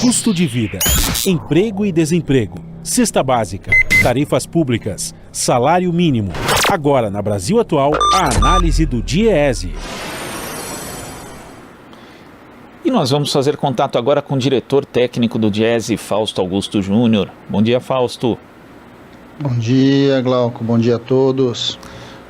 Custo de vida, emprego e desemprego, cesta básica, tarifas públicas, salário mínimo. Agora, na Brasil Atual, a análise do DIEESE. E nós vamos fazer contato agora com o diretor técnico do DIEESE, Fausto Augusto Júnior. Bom dia, Fausto. Bom dia, Glauco. Bom dia a todos.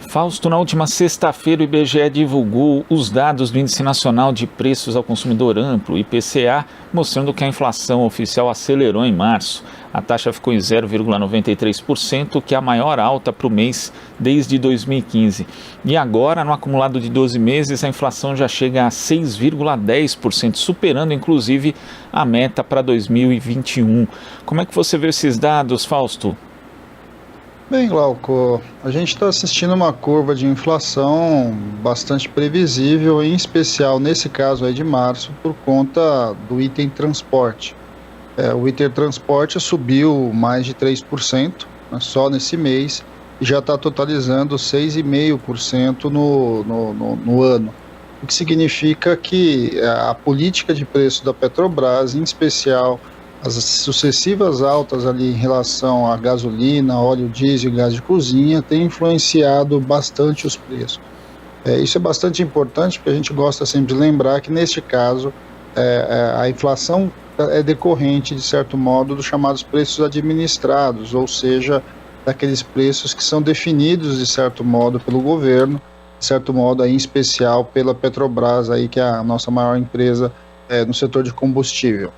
Fausto, na última sexta-feira o IBGE divulgou os dados do Índice Nacional de Preços ao Consumidor Amplo, IPCA, mostrando que a inflação oficial acelerou em março. A taxa ficou em 0,93%, que é a maior alta para o mês desde 2015. E agora, no acumulado de 12 meses, a inflação já chega a 6,10%, superando inclusive a meta para 2021. Como é que você vê esses dados, Fausto? Bem, Glauco, a gente está assistindo uma curva de inflação bastante previsível, em especial nesse caso aí de março, por conta do item transporte. O item transporte subiu mais de 3%, né, só nesse mês, e já está totalizando 6,5% no ano. O que significa que a política de preço da Petrobras, em especial as sucessivas altas ali em relação à gasolina, óleo diesel e gás de cozinha, tem influenciado bastante os preços. Isso é bastante importante, porque a gente gosta sempre de lembrar que, neste caso, a inflação é decorrente, de certo modo, dos chamados preços administrados, ou seja, daqueles preços que são definidos, de certo modo, pelo governo, de certo modo, aí, em especial, pela Petrobras, aí, que é a nossa maior empresa no setor de combustível.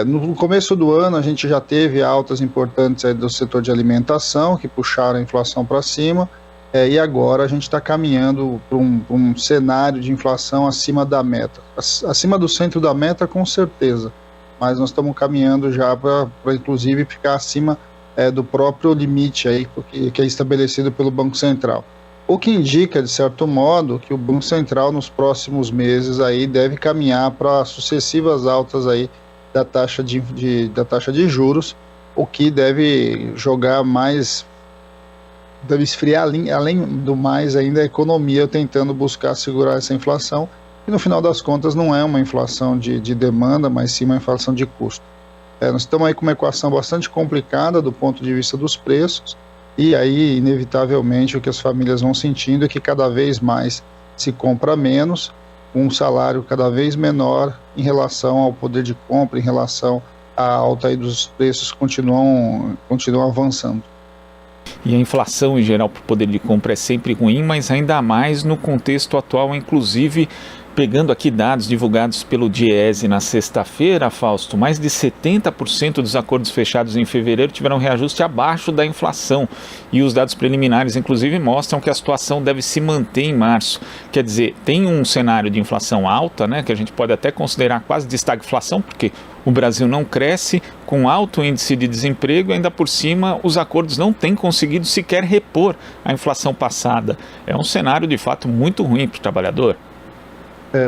No começo do ano a gente já teve altas importantes aí do setor de alimentação que puxaram a inflação para cima, e agora a gente está caminhando para um cenário de inflação acima da meta, acima do centro da meta com certeza, mas nós estamos caminhando já para inclusive ficar acima do próprio limite aí, que é estabelecido pelo Banco Central. O que indica, de certo modo, que o Banco Central nos próximos meses aí deve caminhar para sucessivas altas aí da taxa de juros, o que deve jogar mais, deve esfriar além do mais ainda a economia, tentando buscar segurar essa inflação, e no final das contas não é uma inflação de demanda, mas sim uma inflação de custo. Nós estamos aí com uma equação bastante complicada do ponto de vista dos preços, e aí inevitavelmente o que as famílias vão sentindo é que cada vez mais se compra menos, um salário cada vez menor em relação ao poder de compra, em relação à alta aí dos preços continuam avançando. E a inflação em geral para o poder de compra é sempre ruim, mas ainda mais no contexto atual, inclusive pegando aqui dados divulgados pelo DIEESE na sexta-feira, Fausto, mais de 70% dos acordos fechados em fevereiro tiveram reajuste abaixo da inflação. E os dados preliminares, inclusive, mostram que a situação deve se manter em março. Quer dizer, tem um cenário de inflação alta, né, que a gente pode até considerar quase de estagflação, porque o Brasil não cresce, com alto índice de desemprego, e ainda por cima os acordos não têm conseguido sequer repor a inflação passada. É um cenário, de fato, muito ruim para o trabalhador.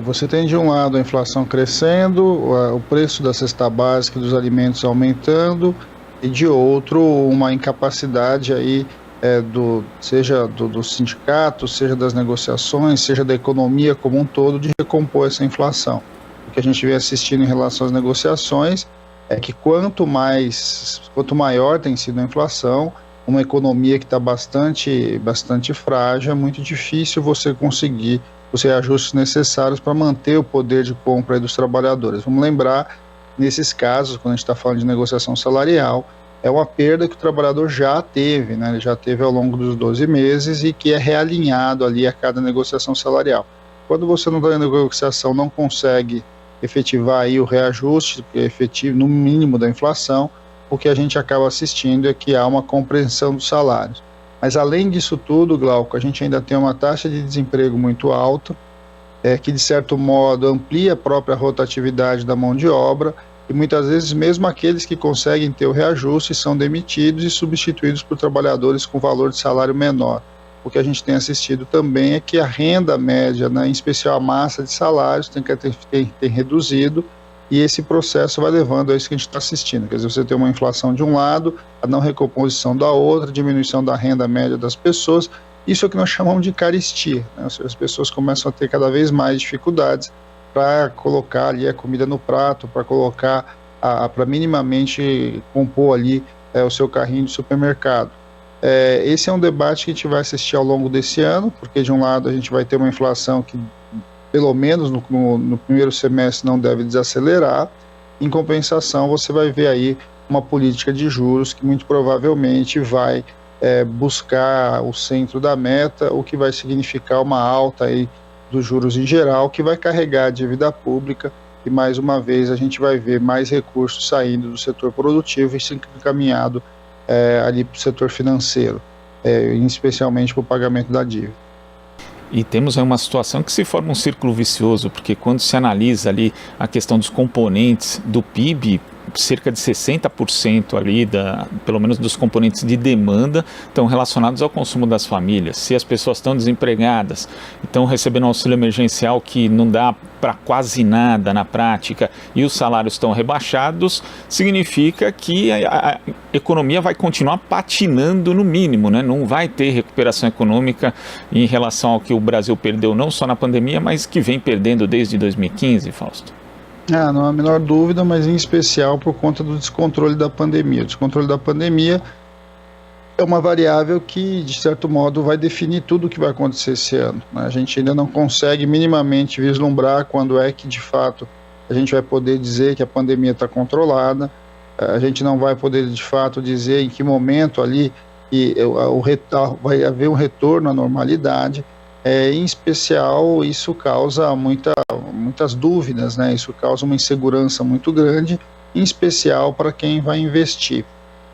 Você tem de um lado a inflação crescendo, o preço da cesta básica dos alimentos aumentando, e de outro uma incapacidade aí seja do sindicato, seja das negociações, seja da economia como um todo, de recompor essa inflação. O que a gente vem assistindo em relação às negociações é que quanto maior tem sido a inflação, uma economia que está bastante frágil, é muito difícil você conseguir os reajustes necessários para manter o poder de compra aí dos trabalhadores. Vamos lembrar, nesses casos, quando a gente está falando de negociação salarial, é uma perda que o trabalhador já teve, né? Ele já teve ao longo dos 12 meses e que é realinhado ali a cada negociação salarial. Quando você não está na negociação, não consegue efetivar aí o reajuste efetivo no mínimo da inflação, o que a gente acaba assistindo é que há uma compreensão dos salários. Mas além disso tudo, Glauco, a gente ainda tem uma taxa de desemprego muito alta, que de certo modo amplia a própria rotatividade da mão de obra, e muitas vezes mesmo aqueles que conseguem ter o reajuste são demitidos e substituídos por trabalhadores com valor de salário menor. O que a gente tem assistido também é que a renda média, né, em especial a massa de salários, tem reduzido, e esse processo vai levando a isso que a gente está assistindo. Quer dizer, você tem uma inflação de um lado, a não recomposição da outra, diminuição da renda média das pessoas. Isso é o que nós chamamos de carestia, né? As pessoas começam a ter cada vez mais dificuldades para colocar ali a comida no prato, para colocar, para minimamente compor ali o seu carrinho de supermercado. Esse é um debate que a gente vai assistir ao longo desse ano, porque de um lado a gente vai ter uma inflação que, pelo menos no primeiro semestre, não deve desacelerar. Em compensação, você vai ver aí uma política de juros que muito provavelmente vai buscar o centro da meta, o que vai significar uma alta aí dos juros em geral, que vai carregar a dívida pública, e mais uma vez a gente vai ver mais recursos saindo do setor produtivo e sendo encaminhado ali para o setor financeiro, especialmente para o pagamento da dívida. E temos aí uma situação que se forma um círculo vicioso, porque quando se analisa ali a questão dos componentes do PIB, cerca de 60% ali, pelo menos dos componentes de demanda, estão relacionados ao consumo das famílias. Se as pessoas estão desempregadas, estão recebendo um auxílio emergencial que não dá para quase nada na prática e os salários estão rebaixados, significa que a economia vai continuar patinando no mínimo, né? Não vai ter recuperação econômica em relação ao que o Brasil perdeu não só na pandemia, mas que vem perdendo desde 2015, Fausto. Não há a menor dúvida, mas em especial por conta do descontrole da pandemia. O descontrole da pandemia é uma variável que, de certo modo, vai definir tudo o que vai acontecer esse ano, né? A gente ainda não consegue minimamente vislumbrar quando é que, de fato, a gente vai poder dizer que a pandemia está controlada. A gente não vai poder, de fato, dizer em que momento ali vai haver um retorno à normalidade. Em especial, isso causa muitas dúvidas, né? Isso causa uma insegurança muito grande, em especial para quem vai investir.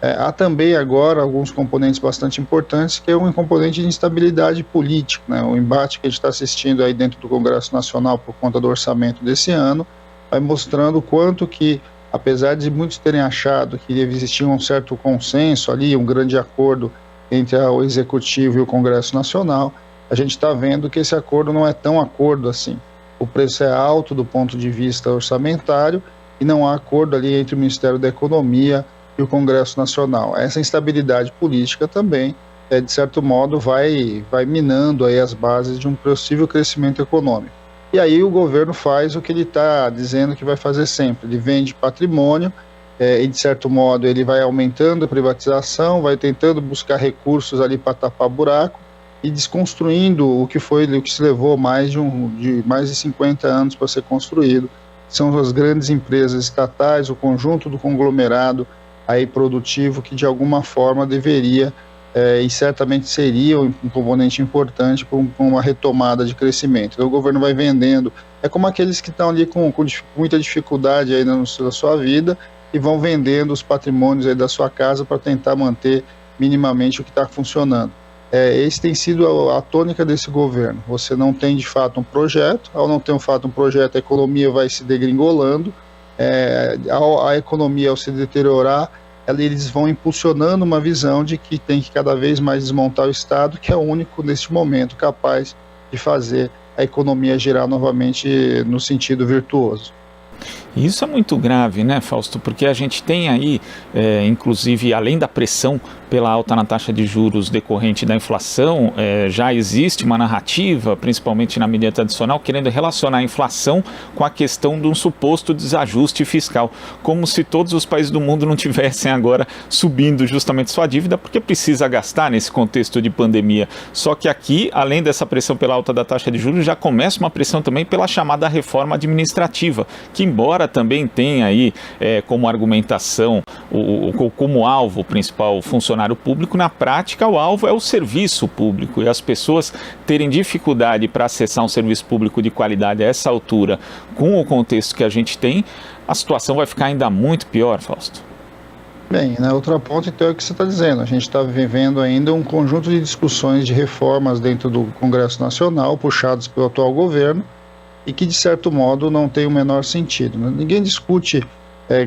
Há também agora alguns componentes bastante importantes, que é um componente de instabilidade política, né? O embate que a gente está assistindo aí dentro do Congresso Nacional por conta do orçamento desse ano, vai mostrando o quanto que, apesar de muitos terem achado que existia um certo consenso ali, um grande acordo entre o Executivo e o Congresso Nacional, a gente está vendo que esse acordo não é tão acordo assim. O preço é alto do ponto de vista orçamentário e não há acordo ali entre o Ministério da Economia e o Congresso Nacional. Essa instabilidade política também, de certo modo, vai minando aí as bases de um possível crescimento econômico. E aí o governo faz o que ele está dizendo que vai fazer sempre. Ele vende patrimônio e, de certo modo, ele vai aumentando a privatização, vai tentando buscar recursos ali para tapar buraco, e desconstruindo o que se levou mais de 50 anos para ser construído. São as grandes empresas estatais, o conjunto do conglomerado aí produtivo que de alguma forma deveria e certamente seria um componente importante para uma retomada de crescimento. Então o governo vai vendendo, é como aqueles que estão ali com muita dificuldade aí na sua vida e vão vendendo os patrimônios aí da sua casa para tentar manter minimamente o que está funcionando. Esse tem sido a tônica desse governo. Você não tem de fato um projeto, ao não ter de fato um projeto, a economia vai se degringolando, a economia, ao se deteriorar, eles vão impulsionando uma visão de que tem que cada vez mais desmontar o Estado, que é o único neste momento capaz de fazer a economia girar novamente no sentido virtuoso. Isso é muito grave, né, Fausto? Porque a gente tem aí, inclusive, além da pressão pela alta na taxa de juros decorrente da inflação, já existe uma narrativa, principalmente na mídia tradicional, querendo relacionar a inflação com a questão de um suposto desajuste fiscal, como se todos os países do mundo não tivessem agora subindo justamente sua dívida, porque precisa gastar nesse contexto de pandemia. Só que aqui, além dessa pressão pela alta da taxa de juros, já começa uma pressão também pela chamada reforma administrativa, que embora também tenha aí como argumentação, como alvo principal o funcionário público, na prática o alvo é o serviço público, e as pessoas terem dificuldade para acessar um serviço público de qualidade a essa altura, com o contexto que a gente tem, a situação vai ficar ainda muito pior, Fausto. Bem, outro ponto então é o que você está dizendo. A gente está vivendo ainda um conjunto de discussões de reformas dentro do Congresso Nacional, puxados pelo atual governo, e que de certo modo não tem o menor sentido, né? Ninguém discute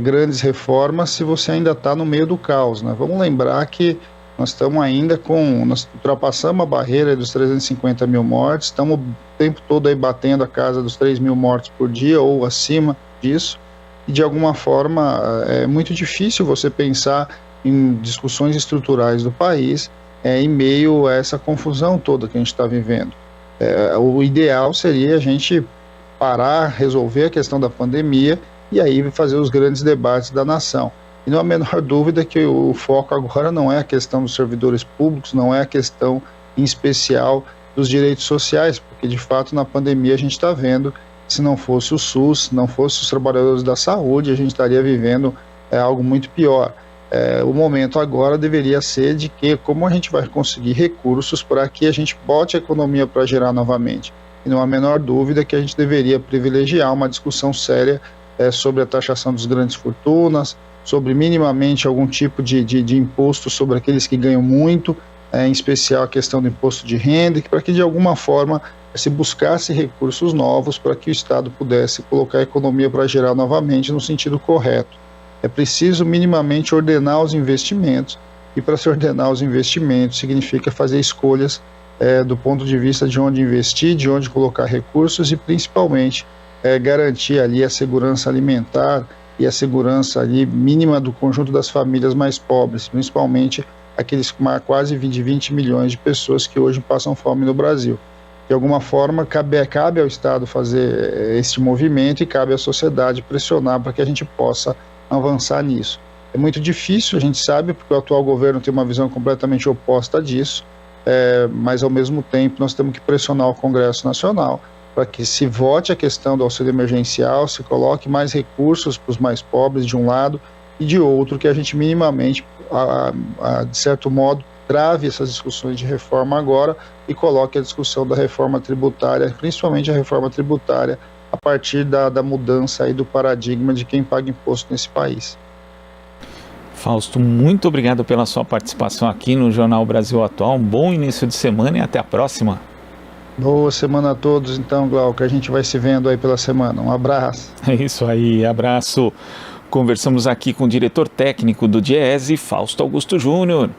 grandes reformas se você ainda está no meio do caos, né? Vamos lembrar que nós estamos ainda nós ultrapassamos a barreira dos 350 mil mortes, estamos o tempo todo aí batendo a casa dos 3 mil mortes por dia ou acima disso, e de alguma forma é muito difícil você pensar em discussões estruturais do país em meio a essa confusão toda que a gente está vivendo. O ideal seria a gente parar, resolver a questão da pandemia e aí fazer os grandes debates da nação. E não há a menor dúvida que o foco agora não é a questão dos servidores públicos, não é a questão em especial dos direitos sociais, porque de fato na pandemia a gente está vendo que se não fosse o SUS, se não fosse os trabalhadores da saúde, a gente estaria vivendo algo muito pior. O momento agora deveria ser de que como a gente vai conseguir recursos para que a gente bote a economia para girar novamente. E não há a menor dúvida que a gente deveria privilegiar uma discussão séria sobre a taxação das grandes fortunas, sobre minimamente algum tipo de imposto sobre aqueles que ganham muito, em especial a questão do imposto de renda, para que de alguma forma se buscasse recursos novos para que o Estado pudesse colocar a economia para girar novamente no sentido correto. É preciso minimamente ordenar os investimentos, e para se ordenar os investimentos significa fazer escolhas do ponto de vista de onde investir, de onde colocar recursos e principalmente garantir ali a segurança alimentar e a segurança ali mínima do conjunto das famílias mais pobres, principalmente aqueles com quase 20 milhões de pessoas que hoje passam fome no Brasil. De alguma forma, cabe ao Estado fazer este movimento e cabe à sociedade pressionar para que a gente possa avançar nisso. É muito difícil, a gente sabe, porque o atual governo tem uma visão completamente oposta disso, mas ao mesmo tempo nós temos que pressionar o Congresso Nacional para que se vote a questão do auxílio emergencial, se coloque mais recursos para os mais pobres de um lado e de outro, que a gente minimamente, de certo modo, trave essas discussões de reforma agora e coloque a discussão da reforma tributária, principalmente a reforma tributária, a partir da mudança aí do paradigma de quem paga imposto nesse país. Fausto, muito obrigado pela sua participação aqui no Jornal Brasil Atual. Um bom início de semana e até a próxima. Boa semana a todos, então, Glauco. A gente vai se vendo aí pela semana. Um abraço. É isso aí, abraço. Conversamos aqui com o diretor técnico do DIEESE, Fausto Augusto Júnior.